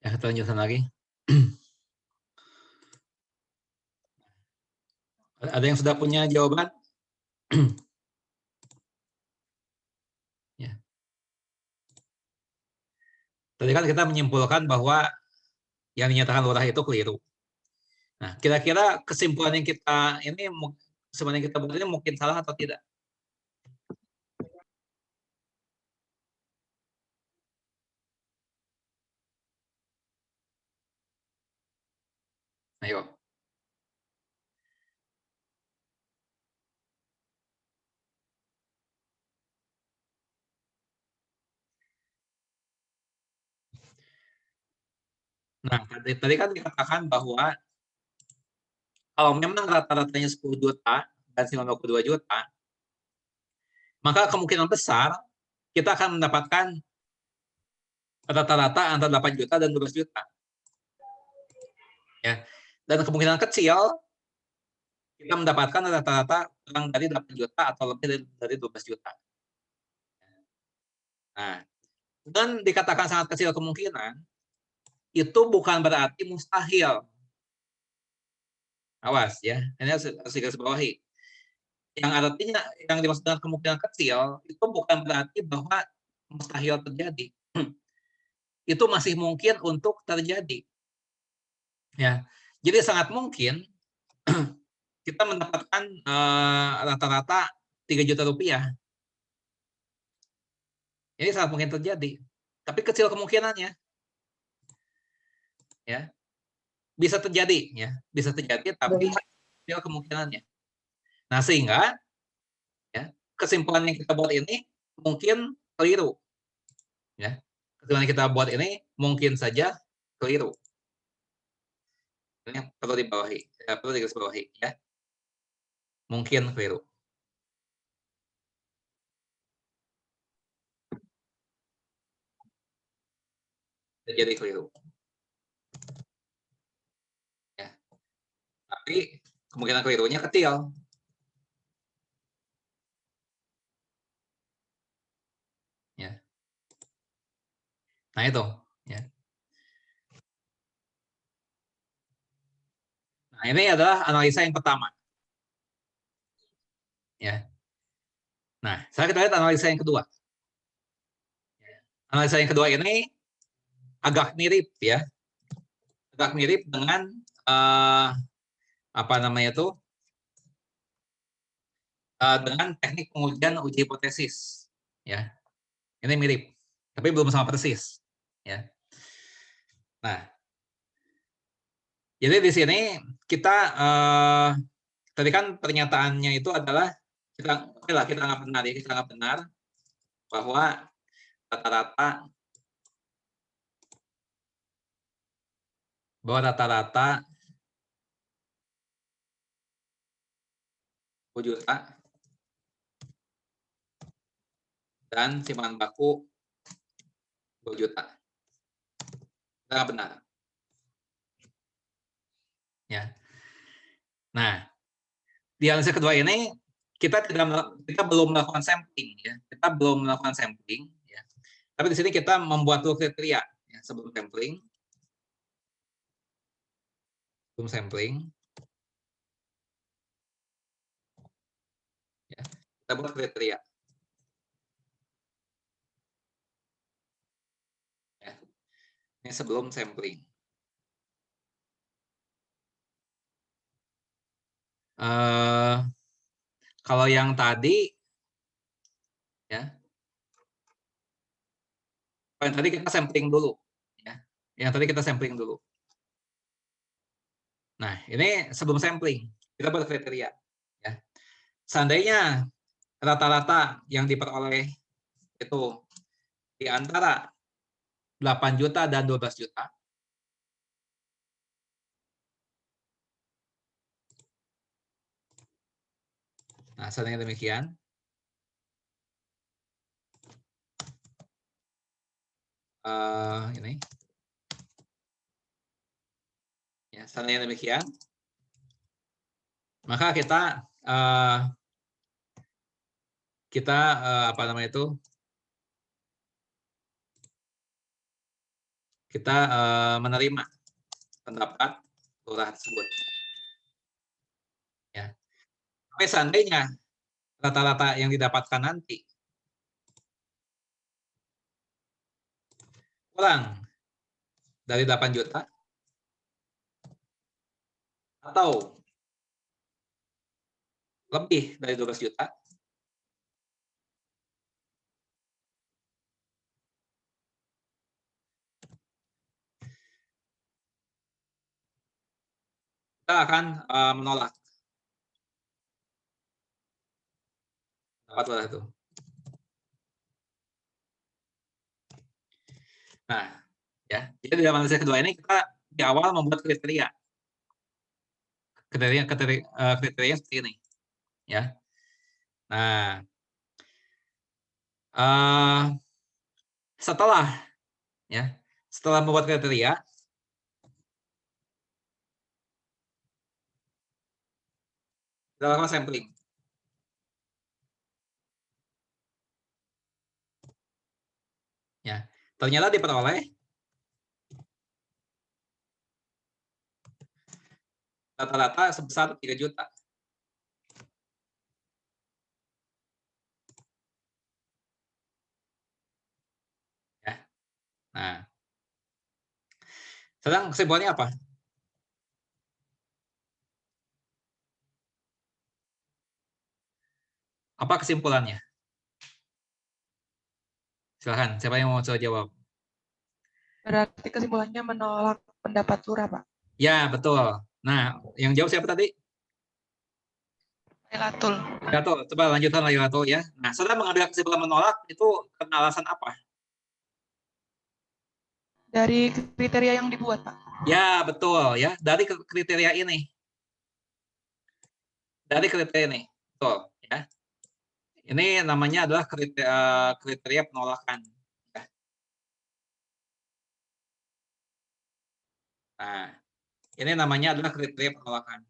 Ya, kita lanjutkan lagi. Ada yang sudah punya jawaban? Ya. Tadi kan kita menyimpulkan bahwa yang dinyatakan lurah itu keliru. Nah, kira-kira kesimpulan yang kita ini sebenarnya kita buat ini mungkin salah atau tidak? Ayo. Nah, tadi kan dikatakan bahwa kalau memang rata-ratanya 10 juta dan 92 juta, maka kemungkinan besar kita akan mendapatkan rata-rata antara 8 juta dan 12 juta. Ya. Dan kemungkinan kecil kita mendapatkan rata-rata kurang dari 8 juta atau lebih dari 12 juta. Nah, dan dikatakan sangat kecil kemungkinan, itu bukan berarti mustahil. Awas ya, ini harus garis bawahi. Yang artinya, yang dimaksud dengan kemungkinan kecil, itu bukan berarti bahwa mustahil terjadi. Itu masih mungkin untuk terjadi. Ya, jadi sangat mungkin kita mendapatkan rata-rata 3 juta rupiah. Ini sangat mungkin terjadi. Tapi kecil kemungkinannya. Ya, bisa terjadi ya, bisa terjadi tapi kecil kemungkinannya. Nah, sehingga ya, kesimpulan yang kita buat ini mungkin keliru. Ya, kesimpulan yang kita buat ini mungkin saja keliru. Ini perlu dibawahi, perlu digarisbawahi ya. Mungkin keliru. Jadi keliru. Ya. Tapi kemungkinan kelirunya kecil. Ya. Nah itu. Ya. Nah ini adalah analisa yang pertama. Ya. Nah, sekarang kita lihat analisa yang kedua. Analisa yang kedua ini agak mirip ya, agak mirip dengan apa namanya itu dengan teknik pengujian uji hipotesis ya. Ini mirip, tapi belum sama persis ya. Nah, jadi di sini kita tadi kan pernyataannya itu adalah kita nggak benar ya, kita nggak benar bahwa rata-rata 10 juta dan simpanan baku 2 juta. Kita nggak benar. Ya. Nah, di analisa kedua ini kita belum melakukan sampling ya. Kita belum melakukan sampling ya. Tapi di sini kita membuat dulu kriteria ya, sebelum sampling. Sebelum sampling ya. Kita buat kriteria. Ya. Ini sebelum sampling. Kalau yang tadi ya, yang tadi kita sampling dulu ya. Yang tadi kita sampling dulu. Nah, ini sebelum sampling kita buat kriteria ya. Seandainya rata-rata yang diperoleh itu di antara 8 juta dan 12 juta. Nah, seandainya demikian, ini ya, seandainya demikian, maka kita apa namanya itu, kita menerima pendapat lurah tersebut. Ya. Tapi seandainya rata-rata yang didapatkan nanti kurang dari 8 juta atau lebih dari 12 juta, kita akan menolak pendapat lurah itu. Nah, ya, jadi di dalam analisis kedua ini kita di awal membuat kriteria seperti ini, ya. Nah, setelah membuat kriteria, kita lakukan sampling. Ya, ternyata diperoleh rata-rata sebesar 3 juta. Ya. Nah, sekarang kesimpulannya apa? Apa kesimpulannya? Silahkan, siapa yang mau coba jawab? Berarti kesimpulannya menolak pendapat lurah, Pak. Ya, betul. Nah, yang jawab siapa tadi? Laylatul. Laylatul, coba lanjutkan Laylatul ya. Nah, setelah mengambil kesimpulan menolak, itu karena alasan apa? Dari kriteria yang dibuat, Pak. Ya, betul ya. Dari kriteria ini. Dari kriteria ini. Betul ya. Ini namanya adalah kriteria penolakan. Ya. Nah, ini namanya adalah kriteria penolakan.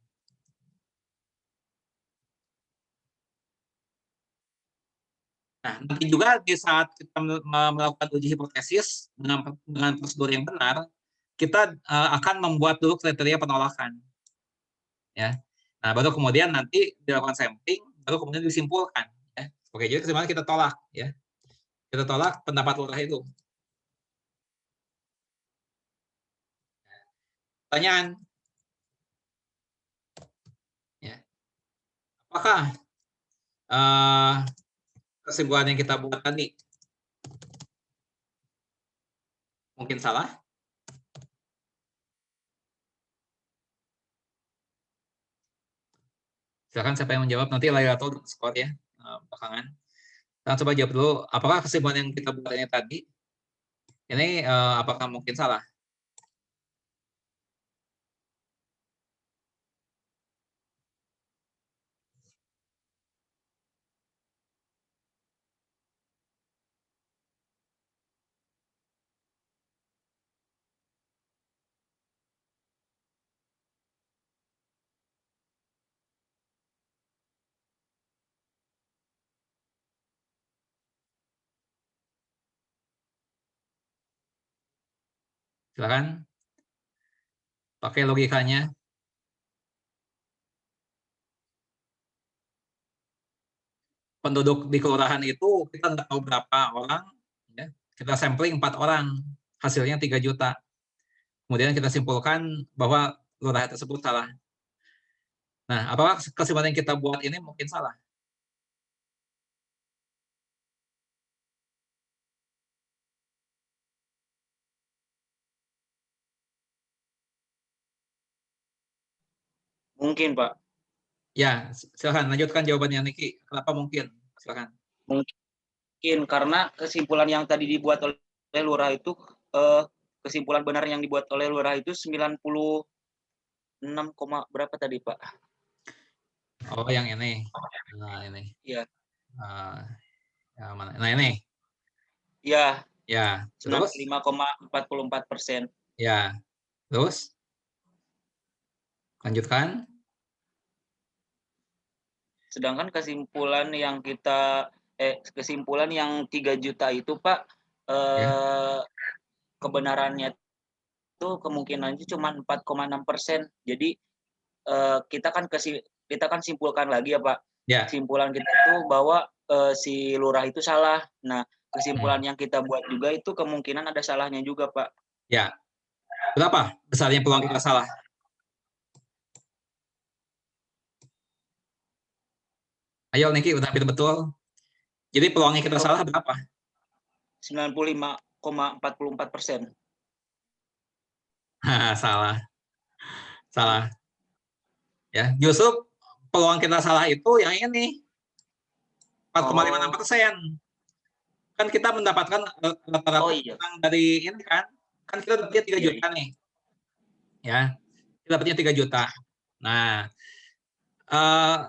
Nah, nanti juga di saat kita melakukan uji hipotesis dengan prosedur yang benar, kita akan membuat dulu kriteria penolakan. Ya. Nah, baru kemudian nanti dilakukan sampling, baru kemudian disimpulkan. Ya. Oke, jadi kesimpulannya kita tolak. Ya. Kita tolak pendapat lurah itu. Pertanyaan, ya. Apakah kesimpulan yang kita buat tadi mungkin salah? Silakan siapa yang menjawab, nanti Laylatul skor ya belakangan. Kita coba jawab dulu, apakah kesimpulan yang kita buat ini tadi ini apakah mungkin salah? Silakan pakai logikanya. Penduduk di kelurahan itu kita nggak tahu berapa orang, ya. Kita sampling 4 orang, hasilnya 3 juta. Kemudian kita simpulkan bahwa lurah tersebut salah. Nah, apakah kesimpulan yang kita buat ini mungkin salah? Mungkin, Pak. Ya, silakan lanjutkan jawabannya Niki. Kenapa mungkin? Silakan. Mungkin karena kesimpulan yang tadi dibuat oleh lurah itu kesimpulan benar yang dibuat oleh lurah itu 96, berapa tadi, Pak? Oh, yang ini. Nah, ini. Iya. Ya, mana? Nah, ini. Iya. Ya, terus? 95,44%. Ya, terus? Lanjutkan. Sedangkan kesimpulan yang 3 juta itu, Pak, Ya. kebenarannya itu kemungkinannya cuma 4,6%. Jadi kita kan simpulkan lagi ya Pak. Ya. Kesimpulan kita itu bahwa si lurah itu salah. Nah, kesimpulan yang kita buat juga itu kemungkinan ada salahnya juga Pak. Ya. Berapa besarnya peluang kita salah? Ayo Niki, udah betul. Jadi peluangnya kita salah berapa? 95,44%. Salah. Salah. Ya, justru peluang kita salah itu yang ini 4,56%. Kan kita mendapatkan rata-rata dari ini kan kita dapatnya 3 juta nih. Ya. Kita dapatnya 3 juta. Nah,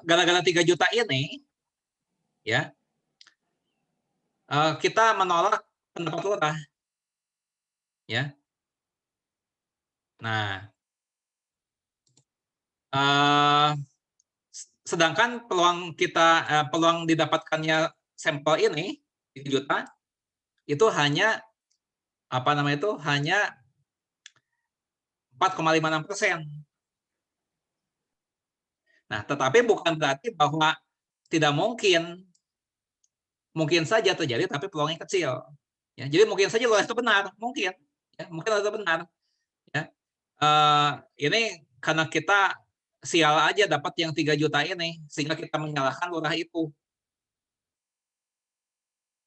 gara-gara 3 juta ini ya, kita menolak pendapat lurah. Ya. Nah, sedangkan peluang didapatkannya sampel ini 3 juta itu hanya hanya 4,56%. Nah, tetapi bukan berarti bahwa tidak mungkin saja terjadi tapi peluangnya kecil. Ya, jadi mungkin saja lurah itu benar, mungkin itu benar. Ya. Ini karena kita sial aja dapat yang 3 juta ini sehingga kita menyalahkan lurah itu.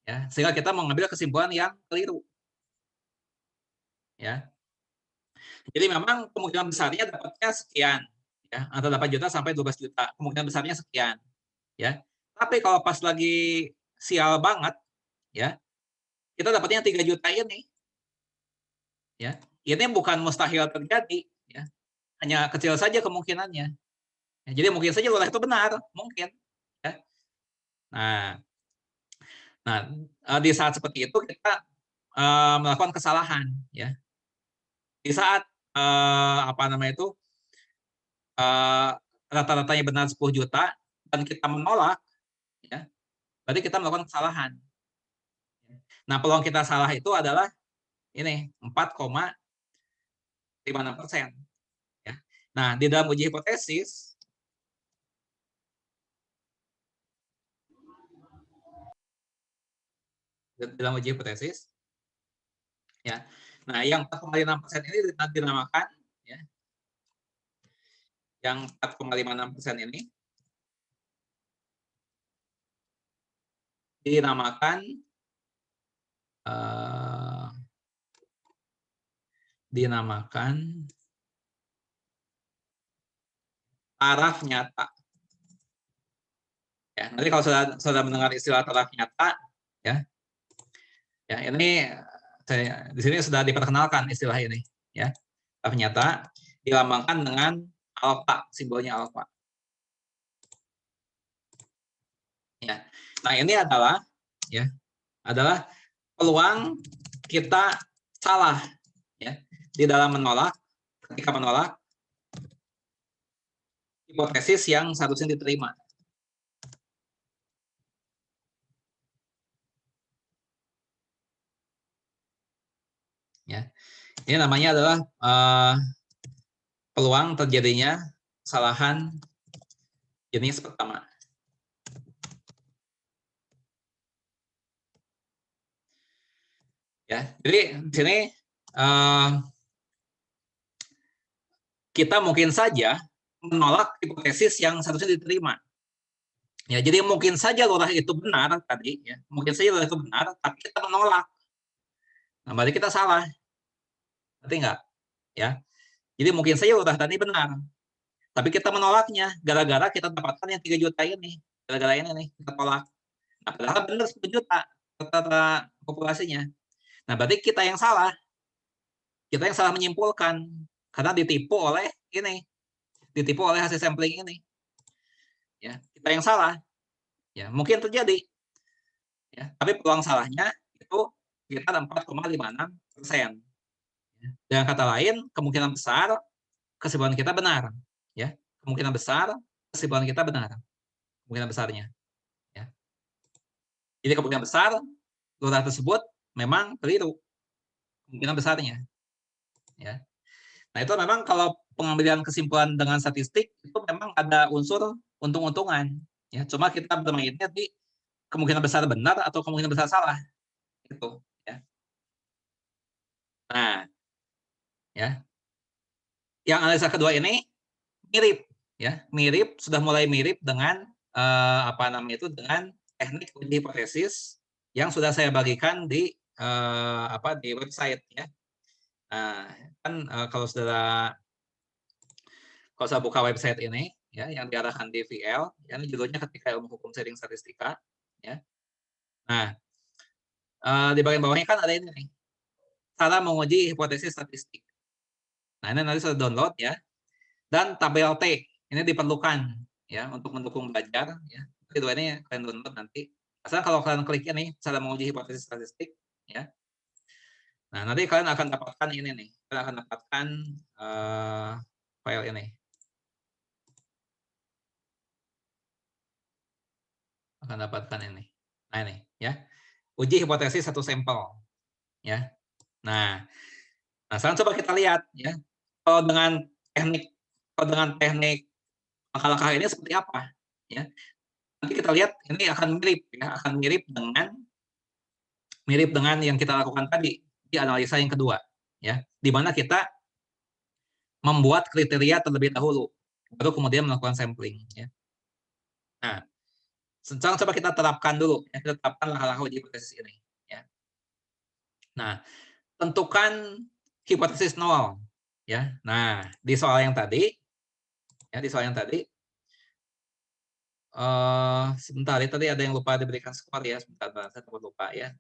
Ya, sehingga kita mengambil kesimpulan yang keliru. Ya. Jadi memang kemungkinan besarnya dapatnya sekian, ya, antara 8 juta sampai 12 juta. Kemungkinan besarnya sekian, ya. Tapi kalau pas lagi sial banget, ya, kita dapatnya 3 juta ini. Ya. Ini bukan mustahil terjadi, ya. Hanya kecil saja kemungkinannya. Ya, jadi mungkin saja lurah itu benar, mungkin, ya. Nah, di saat seperti itu kita melakukan kesalahan, ya. Di saat rata-ratanya benar 10 juta dan kita menolak, ya, berarti kita melakukan kesalahan. Nah, peluang kita salah itu adalah ini 4,56%. Ya. Nah, di dalam uji hipotesis ya. Nah, yang 4,56% ini dinamakan, ya, yang 4,56% ini dinamakan taraf nyata. Ya, nanti kalau sudah mendengar istilah taraf nyata, ya ini di sini sudah diperkenalkan istilah ini, ya. Taraf nyata dilambangkan dengan alfa, simbolnya alfa. Ya. Nah, ini adalah peluang kita salah, ya, di dalam ketika menolak hipotesis yang seharusnya diterima. Ya. Ini namanya adalah peluang terjadinya kesalahan jenis pertama. Ya, jadi di sini kita mungkin saja menolak hipotesis yang seharusnya diterima. Ya, jadi mungkin saja lurah itu benar tadi, ya, mungkin saja lurah itu benar, tapi kita menolak. Nah, berarti kita salah. Berarti enggak? Ya. Jadi mungkin saja lurah tadi benar, tapi kita menolaknya gara-gara kita dapatkan yang 3 juta ini. Gara-gara ini nih, kita tolak. Nah, padahal benar 10 juta rata-rata populasinya. Nah, berarti kita yang salah. Kita yang salah menyimpulkan karena ditipu oleh hasil sampling ini. Ya, kita yang salah. Ya, mungkin terjadi. Ya, tapi peluang salahnya itu sekitar 4,56%. Dengan kata lain, kemungkinan besar kesimpulan kita benar. Ya, kemungkinan besar kesimpulan kita benar. Kemungkinan besarnya. Ya. Jadi kemungkinan besar lurah tersebut memang keliru. Kemungkinan besarnya. Ya. Nah, itu memang kalau pengambilan kesimpulan dengan statistik itu memang ada unsur untung-untungan. Ya, cuma kita bermainnya di kemungkinan besar benar atau kemungkinan besar salah. Gitu, ya. Nah, ya. Yang analisa kedua ini mirip, ya, mirip, sudah mulai mirip dengan apa namanya itu, dengan teknik uji hipotesis yang sudah saya bagikan di di website, ya. Nah, kan kalau saya buka website ini, ya, yang diarahkan di VL, ya, ini judulnya Ketika Ilmu Hukum Sharing Statistika, ya. Nah, di bagian bawahnya kan ada ini nih, cara menguji hipotesis statistik. Nah, ini nanti sudah download, ya, dan tabel T ini diperlukan, ya, untuk mendukung belajar, ya. Kedua ini kalian download nanti. Asal kalau kalian klik ini cara menguji hipotesis statistik, ya. Nah, nanti kalian akan dapatkan ini nih, kalian akan dapatkan file ini. Akan dapatkan ini. Nah, ini, ya. Uji hipotesis satu sampel, ya. Nah, sekarang coba kita lihat, ya. Kalau dengan teknik langkah-langkah ini seperti apa, ya. Nanti kita lihat ini akan mirip, ya, akan mirip dengan yang kita lakukan tadi di analisa yang kedua, ya. Di mana kita membuat kriteria terlebih dahulu, baru kemudian melakukan sampling, ya. Nah, sekarang coba kita terapkan dulu, ya. Kita terapkan langkah-langkah uji hipotesis ini, ya. Nah, tentukan hipotesis nol, ya. Nah, di soal yang tadi, ya, sebentar ya, tadi ada yang lupa diberikan skor, ya. Sebentar, saya lupa, ya.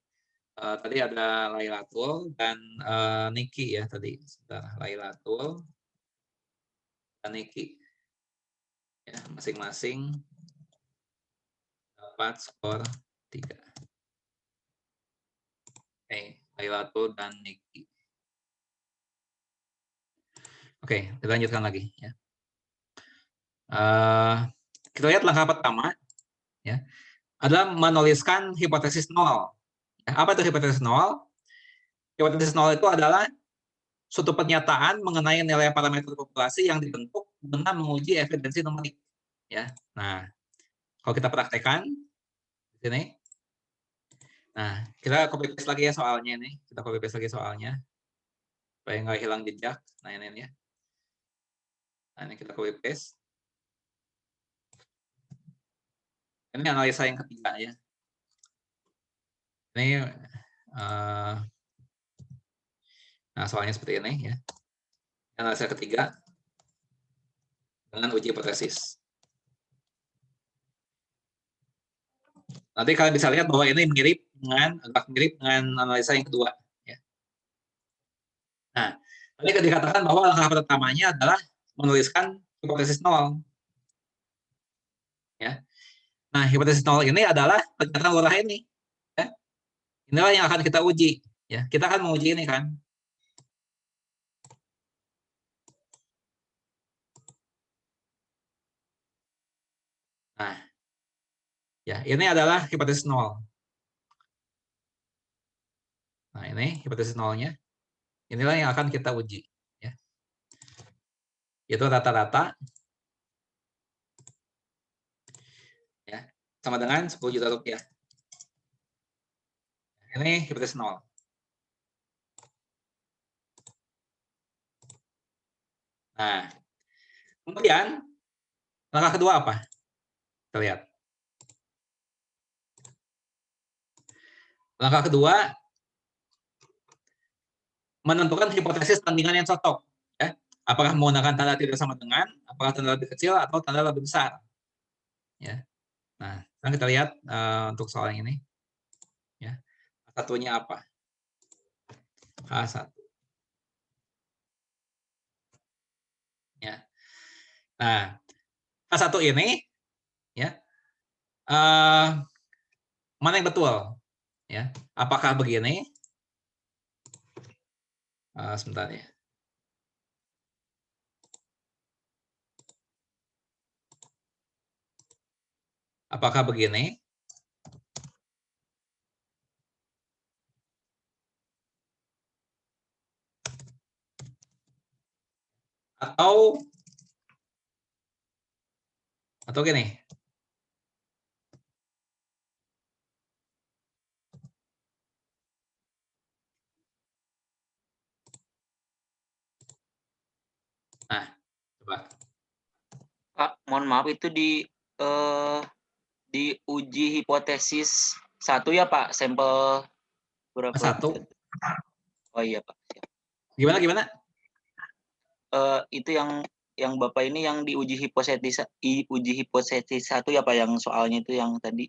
Tadi ada Lailatul dan Niki, ya, tadi. Sebentar, Lailatul dan Niki, ya, masing-masing dapat skor 3. Oke, Lailatul dan Niki. Oke, kita lanjutkan lagi, ya. Kita lihat langkah pertama, ya, adalah menuliskan hipotesis nol. Ya, apa itu hipotesis nol? Hipotesis nol itu adalah suatu pernyataan mengenai nilai parameter populasi yang dibentuk dengan menguji evidensi numerik. Ya, nah, kalau kita praktekkan di sini, nah, kita copy paste lagi ya soalnya ini, kita copy paste lagi soalnya supaya nggak hilang jejak. Nah, ini ya. Nah, ini kita copy paste. Ini analisa yang ketiga, ya. Ini nah, soalnya seperti ini, ya. Analisa ketiga dengan uji hipotesis. Nanti kalian bisa lihat bahwa ini agak mirip dengan analisa yang kedua, ya. Nah, tadi dikatakan bahwa langkah pertamanya adalah menuliskan hipotesis nol, ya. Nah, hipotesis nol ini adalah pernyataan lurah ini, ya. Inilah yang akan kita uji, ya. Kita akan menguji ini kan. Nah, ya, ini adalah hipotesis nol. Nah, ini hipotesis nolnya. Inilah yang akan kita uji, ya. Itu rata-rata, ya, sama dengan 10 juta rupiah. Ini hipotesis nol. Nah, kemudian langkah kedua apa? Kita lihat. Langkah kedua, menentukan hipotesis tandingan yang cocok, ya. Apakah menggunakan tanda tidak sama dengan, apakah tanda lebih kecil atau tanda lebih besar, ya. Nah, sekarang kita lihat untuk soal yang ini, ya. Satunya apa? H1, ya. Nah, H1 ini, ya, mana yang betul, ya? Apakah begini? Sebentar ya. Apakah begini? atau gini. Nah, coba. Pak, mohon maaf itu di uji hipotesis 1 ya Pak, sampel berapa? 1. Oh iya Pak. Gimana? Itu yang Bapak ini yang diuji hipotesis 1 ya Pak, yang soalnya itu yang tadi.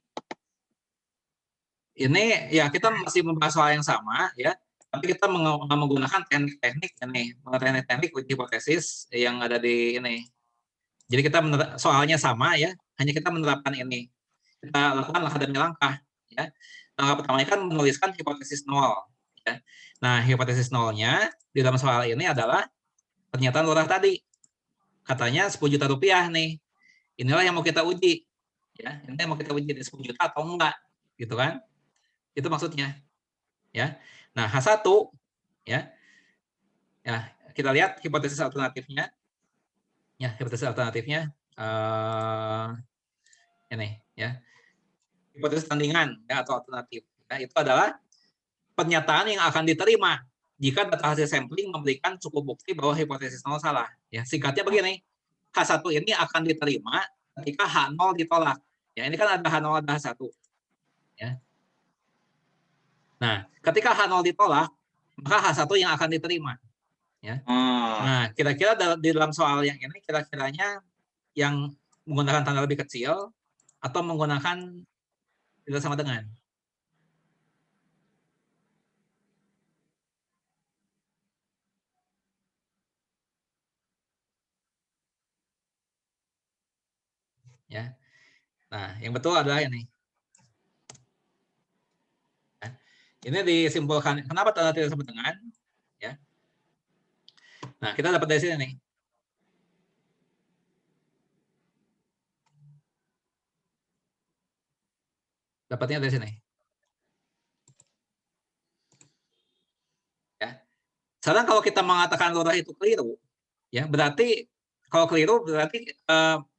Ini ya kita masih membahas soal yang sama ya, tapi kita menggunakan teknik-teknik ini, teknik uji hipotesis yang ada di ini. Jadi kita soalnya sama ya, hanya kita menerapkan ini. Kita lakukan langkah demi langkah ya. Langkah pertamanya kan menuliskan hipotesis 0 ya. Nah, hipotesis 0-nya di dalam soal ini adalah pernyataan lurah tadi. Katanya 10 juta rupiah nih. Inilah yang mau kita uji ya. Ini yang mau kita uji di 10 juta atau enggak gitu kan. Itu maksudnya ya. Nah, H1 ya. Ya, kita lihat hipotesis alternatifnya. Ya, hipotesis alternatifnya ini ya. Hipotesis tandingan ya atau alternatif. Ya, itu adalah pernyataan yang akan diterima jika data hasil sampling memberikan cukup bukti bahwa hipotesis 0 salah. Ya, singkatnya begini. H1 ini akan diterima ketika H0 ditolak. Ya, ini kan ada H0 ada H1. Ya. Nah, ketika H0 ditolak, maka H1 yang akan diterima. Ya. Nah, kira-kira di dalam soal yang ini, kira-kiranya yang menggunakan tanda lebih kecil atau menggunakan tidak sama dengan? Ya. Nah, yang betul adalah ini. Ya. Ini disimpulkan, kenapa tanda tidak sama dengan? Ya. Nah, kita dapat dari sini nih. Dapatnya dari sini. Ya. Sekarang kalau kita mengatakan lurah itu keliru, ya berarti kalau keliru berarti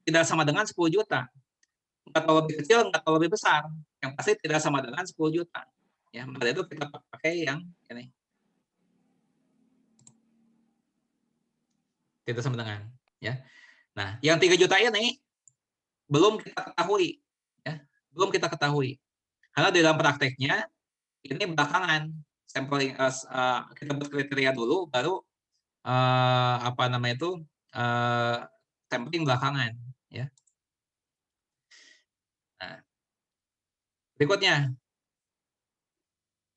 tidak sama dengan 10 juta. Nggak tahu lebih kecil, nggak tahu lebih besar. Yang pasti tidak sama dengan 10 juta. Ya, maka itu kita pakai yang ini. Tidak sama dengan. Ya. Nah, yang 3 juta ini belum kita ketahui. Ya. Belum kita ketahui. Karena di dalam prakteknya, ini belakangan. Sampling, kita buat kriteria dulu, baru apa namanya itu, sampling belakangan. Ya. Nah, berikutnya.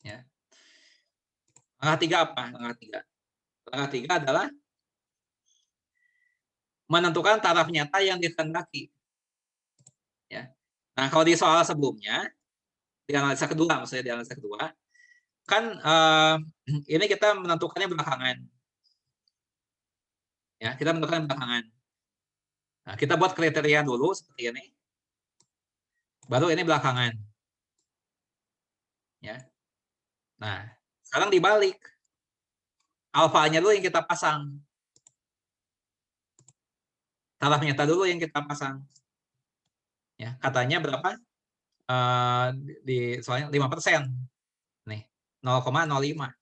Ya. Langkah 3 apa? Langkah 3 adalah menentukan taraf nyata yang dikehendaki. Ya. Nah, kalau di soal sebelumnya, di analisa kedua, maksudnya di analisa kedua, kan ini kita menentukannya belakangan. Ya, kita menentukan belakangan. Nah, kita buat kriteria dulu seperti ini. Baru ini belakangan. Ya. Nah, sekarang dibalik. Alfanya dulu yang kita pasang. Taraf nyata dulu yang kita pasang. Ya, katanya berapa? Di soalnya 5%. Nih, 0,05.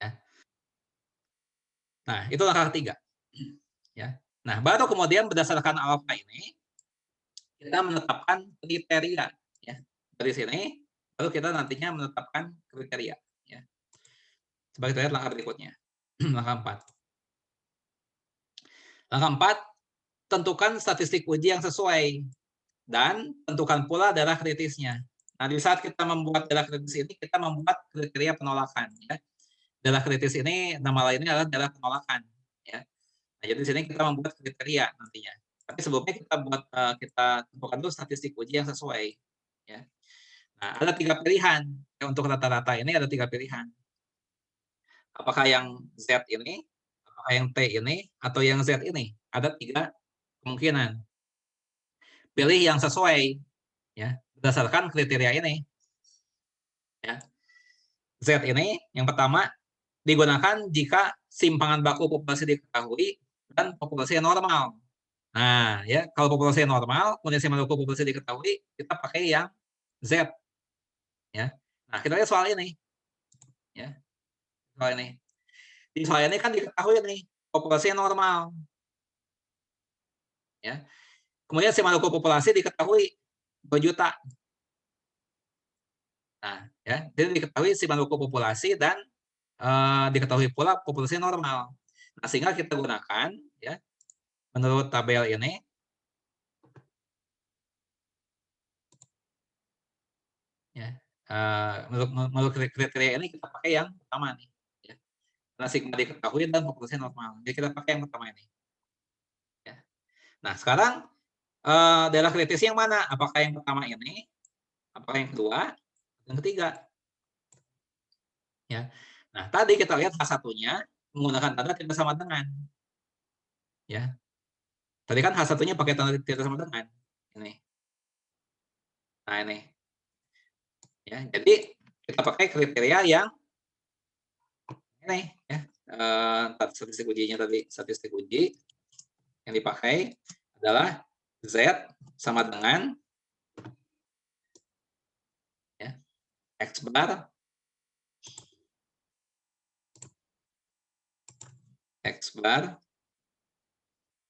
Ya. Nah, itu langkah ketiga. Ya. Nah, baru kemudian berdasarkan alfa ini kita menetapkan kriteria. Ya. Dari sini baru kita nantinya menetapkan kriteria. Ya. Sebagai kita lihat langkah berikutnya. Langkah 4. Langkah 4, tentukan statistik uji yang sesuai dan tentukan pula daerah kritisnya. Nah, di saat kita membuat daerah kritis ini, kita membuat kriteria penolakan. Ya. Daerah kritis ini, nama lainnya adalah daerah penolakan. Ya. Nah, jadi di sini kita membuat kriteria nantinya. Tapi sebelumnya kita buat kita tentukan dulu statistik uji yang sesuai. Ya. Nah, ada 3 pilihan. Ya, untuk rata-rata ini ada 3 pilihan. Apakah yang Z ini, apakah yang T ini, atau yang Z ini? Ada 3 kemungkinan. Pilih yang sesuai, ya, berdasarkan kriteria ini. Ya. Z ini yang pertama digunakan jika simpangan baku populasi diketahui dan populasi normal. Nah, ya kalau populasi normal, kemudian simpangan baku populasi diketahui, kita pakai yang Z. Ya. Nah, kita lihat soal ini. Ya. Soal ini. Di soal ini kan diketahui nih populasi normal. Ya. Kemudian simpangan baku populasi diketahui 2 juta. Nah, ya, jadi diketahui simpangan baku populasi dan diketahui pula populasi normal. Nah, sehingga kita gunakan ya menurut tabel ini ya menurut kriteria ini kita pakai yang pertama nih ya. Karena sigma diketahui dan populasi normal. Jadi kita pakai yang pertama ini. Ya. Nah, sekarang daerah kritis yang mana? Apakah yang pertama ini? Apakah yang kedua? Yang ketiga? Ya. Nah, tadi kita lihat H1-nya menggunakan tanda tidak sama dengan. Ya. Tadi kan H1-nya pakai tanda tidak sama dengan. Ini. Nah, ini. Ya, jadi kita pakai kriteria yang ini ya. Statistik ujinya tadi, statistik uji yang dipakai adalah Z sama dengan ya, X bar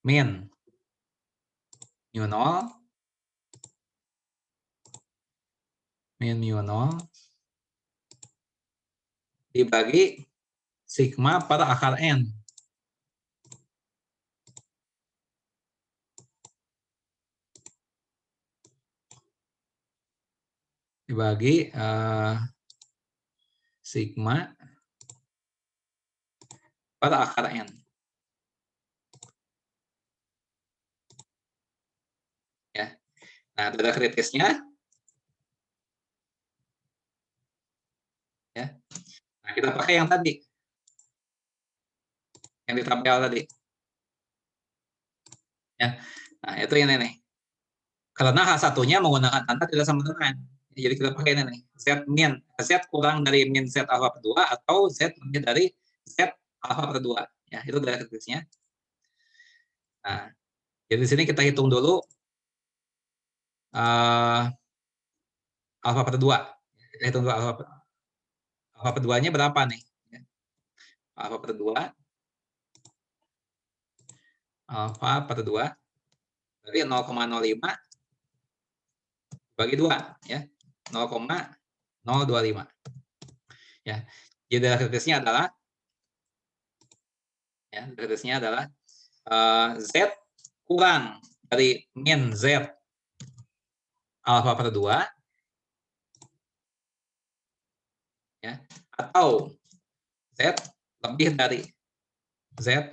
min mu 0 dibagi sigma pada akar N. Dibagi sigma pada akar N. Ya. Nah, daerah kritisnya ya. Nah, kita pakai yang tadi. Yang di tabel tadi. Ya. Nah, itu ini nih. Karena H1-nya menggunakan tanda tidak sama dengan. Jadi kita pakai ini nih. Z kurang dari min Z alpha per 2 atau Z lebih dari Z alpha per 2. Ya, itu daerah kritisnya. Nah, jadi di sini kita hitung dulu alpha per 2. Kita hitung dulu alpha per 2-nya berapa nih? Alpha per 2. Alpha per 2 dari 0,05 bagi 2 ya. 0,025. Ya. Jadi daerah kritisnya adalah Z kurang dari min Z alpha per 2 ya, atau Z lebih dari Z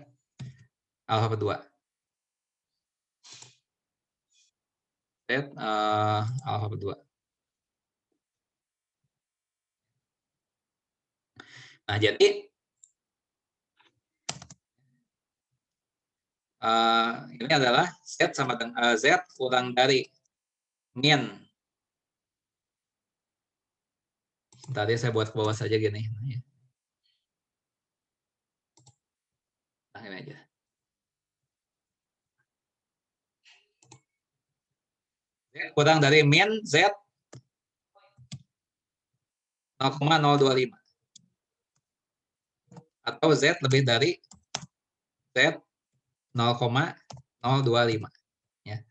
alpha per 2. Z alpha per 2. Nah, jadi ini adalah Z sama dengan Z kurang dari min. Tadi saya buat ke bawah saja gini. Nah, ini aja. Z kurang dari min Z 0,025. Atau Z lebih dari Z 0,025. Ya.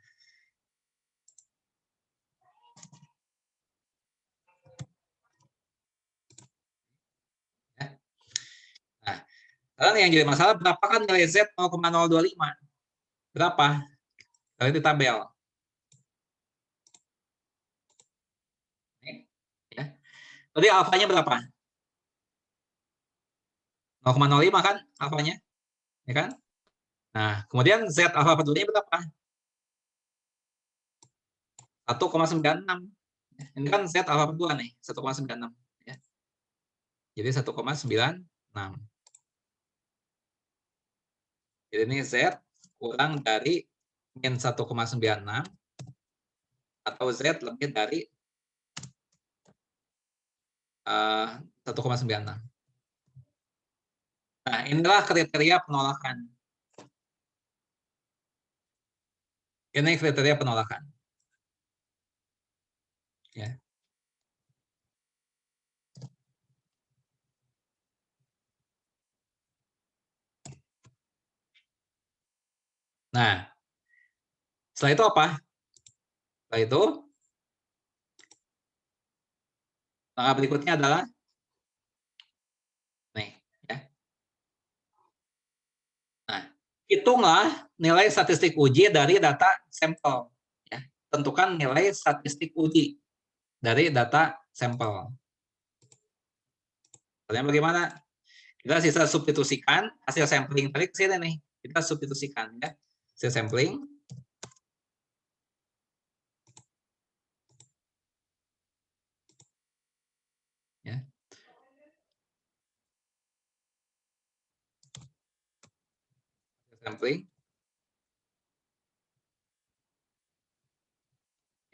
Nah, sekarang yang jadi masalah berapa kan nilai Z 0,025? Berapa? Kalau di tabel. Ya. Tadi alfanya berapa? 0,05 kan alfanya? Ya kan? Nah, kemudian Z alfa per 2-nya berapa? 1,96. Ini kan Z alfa per 2 nih, 1,96. Ya. Jadi 1,96. Jadi ini Z kurang dari min 1,96 atau Z lebih dari 1,96. Nah, inilah kriteria penolakan. Ini kriteria penolakan. Ya. Nah, setelah itu apa? Setelah itu, langkah berikutnya adalah nih, ya. Nah, hitunglah nilai statistik uji dari data sampel. Ya. Tentukan nilai statistik uji dari data sampel. Caranya bagaimana? Kita sisa substitusikan hasil sampling tadi ke sini nih. Kita substitusikan ya. Hasil sampling. Ya. Sampling.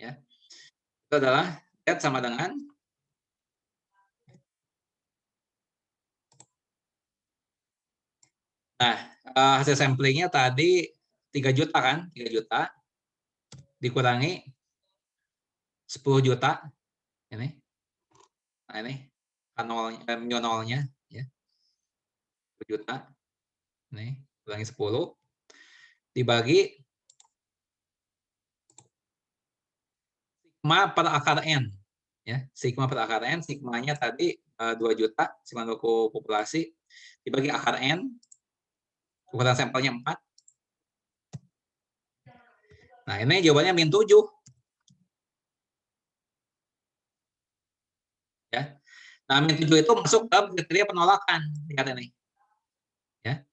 Ya. Itu adalah Z sama dengan hasil samplingnya tadi 3 juta kan, 3 juta dikurangi 10 juta ini. Nah, ini mu nolnya ya. 10 juta. Ini kurangi 10 dibagi sigma per akar n ya. Sigma per akar n, sigmanya tadi 2 juta, sigma populasi dibagi akar n, ukuran sampelnya 4. Nah, ini jawabannya min 7. Ya. Nah, min 7 itu masuk dalam kriteria penolakan. Lihat ini. Ya.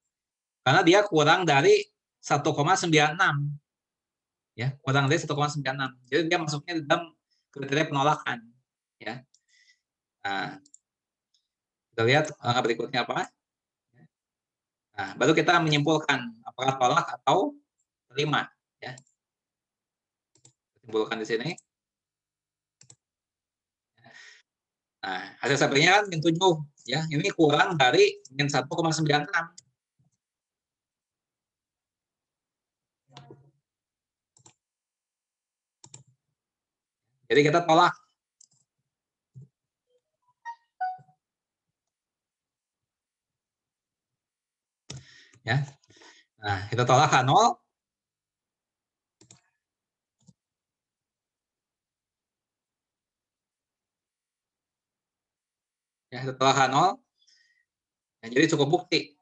Karena dia kurang dari 1,96. Ya, kurang dari 1,96. Jadi dia masuknya dalam kriteria penolakan. Ya. Nah, kita lihat langkah berikutnya apa. Nah, baru kita menyimpulkan apakah tolak atau terima. Ya. Simpulkan di sini. Nah, hasil sampelnya kan min 7. Ya, ini kurang dari min 1,96. Jadi kita tolak. Ya. Nah, kita tolak H0. Ya, kita tolak H0. Nah, jadi cukup bukti.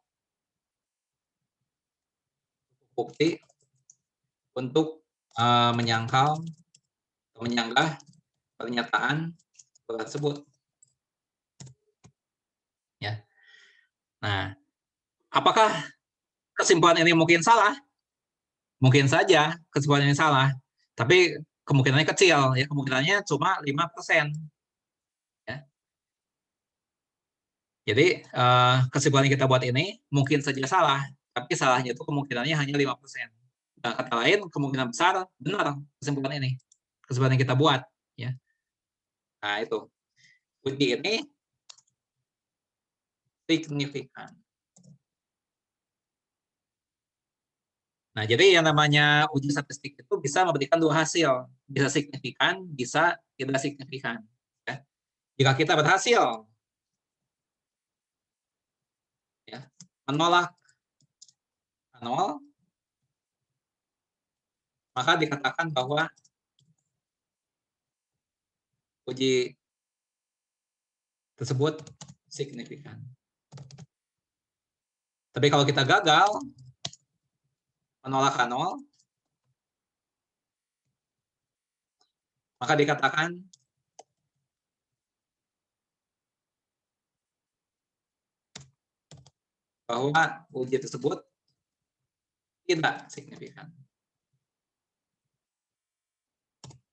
Bukti untuk menyangkal atau menyanggah pernyataan tersebut. Ya. Nah, apakah kesimpulan ini mungkin salah? Mungkin saja kesimpulan ini salah, tapi kemungkinannya kecil, ya, kemungkinannya cuma 5%. Ya. Jadi kesimpulan yang kita buat ini mungkin saja salah, tapi salahnya itu kemungkinannya hanya 5%. Nah, kata lain, kemungkinan besar benar kesimpulan ini, kesimpulan yang kita buat. Ya. Nah, itu. Uji ini signifikan. Nah, jadi yang namanya uji statistik itu bisa memberikan 2 hasil. Bisa signifikan, bisa tidak signifikan. Ya. Jika kita berhasil ya, menolak 0, maka dikatakan bahwa uji tersebut signifikan. Tapi kalau kita gagal menolak 0, maka dikatakan bahwa uji tersebut tidak signifikan.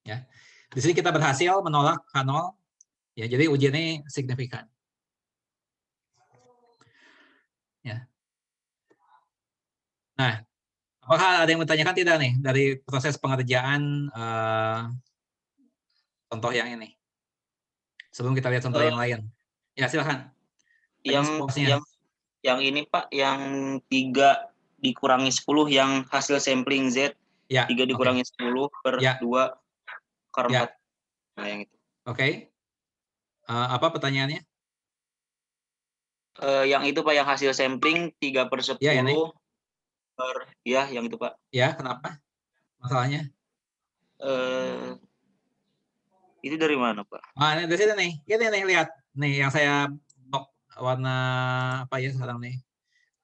Ya. Di sini kita berhasil menolak H0, ya, jadi uji ini signifikan. Ya. Nah, apakah ada yang bertanyakan tidak nih dari proses pengerjaan contoh yang ini? Sebelum kita lihat contoh yang lain. Ya, silakan. Yang Yang ini Pak, yang 3 dikurangi 10 yang hasil sampling Z, Ya, 3 oke. dikurangi 10 per Ya. 2 akar Ya. 4. Nah, yang itu. Oke. Apa pertanyaannya? Yang itu Pak, yang hasil sampling 3 per 10 Ya, ini. ya, yang itu Pak. Ya, kenapa? Masalahnya? Itu dari mana Pak? Ini dari sini nih. Ini nih, lihat. Nih, yang saya blok warna apa ya sekarang nih?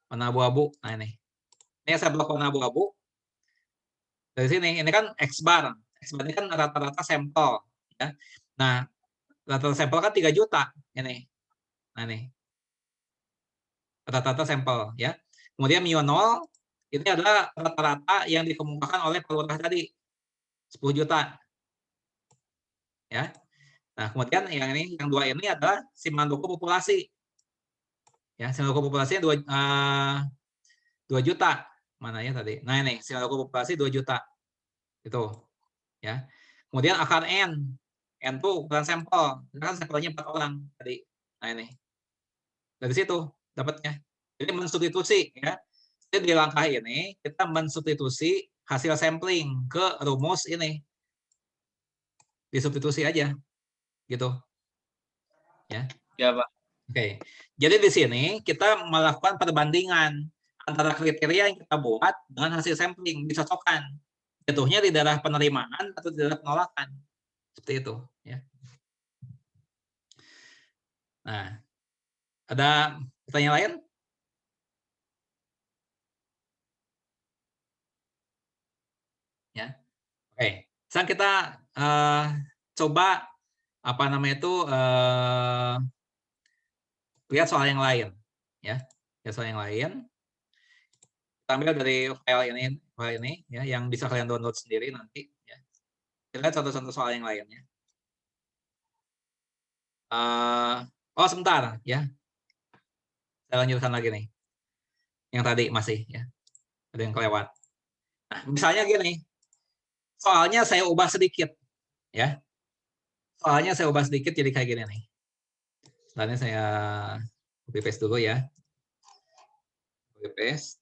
Warna abu-abu. Nah, ini. Ini yang saya blok warna abu-abu. Dari sini, ini kan X bar. X bar ini kan rata-rata sampel. Ya. Nah, rata-rata sampel kan 3 juta. Ini. Nah, ini. Rata-rata sampel. Ya. Kemudian mu 0, ini adalah rata-rata yang dikemukakan oleh Pak Lurah tadi. 10 juta. Ya. Nah, kemudian yang ini, yang 2 ini adalah si Mandoko populasi. Ya, si Mandoko populasinya 2 juta. Mana ya tadi? Nah, ini si Mandoko populasi 2 juta. Itu. Ya. Kemudian akar N. N itu ukuran sampel. Kan sampelnya 4 orang tadi. Nah, ini. Dari situ dapatnya. Jadi mensubstitusi ya. Jadi di langkah ini kita mensubstitusi hasil sampling ke rumus ini. Disubstitusi aja. Gitu. Ya. Ya Pak. Oke. Jadi di sini kita melakukan perbandingan antara kriteria yang kita buat dengan hasil sampling, disocokkan. Jatuhnya di daerah penerimaan atau di daerah penolakan. Seperti itu, ya. Nah, ada pertanyaan lain? Ya. Oke. Sekarang kita coba apa namanya itu lihat soal yang lain, ya. Lihat soal yang lain. Kita ambil dari file ini, ya, yang bisa kalian download sendiri nanti. Ya. Kita lihat contoh-contoh soal yang lainnya. Oh sebentar, ya. Saya lanjutkan lagi nih. Yang tadi masih, ya. Ada yang kelewat. Nah, misalnya gini. Soalnya saya ubah sedikit, ya. Soalnya saya ubah sedikit jadi kayak gini nih. Selanjutnya saya copy paste dulu ya. Copy paste.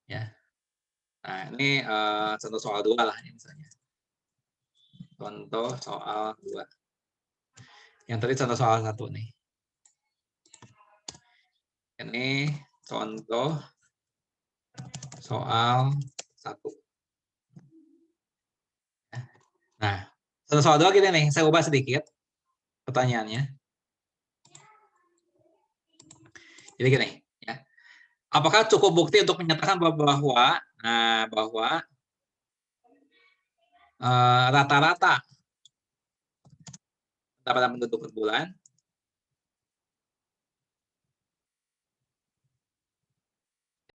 Ya. Nah, ini contoh soal 2 lah misalnya. Contoh soal 2. Yang tadi contoh soal 1 nih. Ini contoh soal 1. Nah, contoh soal 2 gini nih, saya ubah sedikit pertanyaannya. Jadi gini, ya. Apakah cukup bukti untuk menyatakan bahwa rata-rata pendapatan penduduk per bulan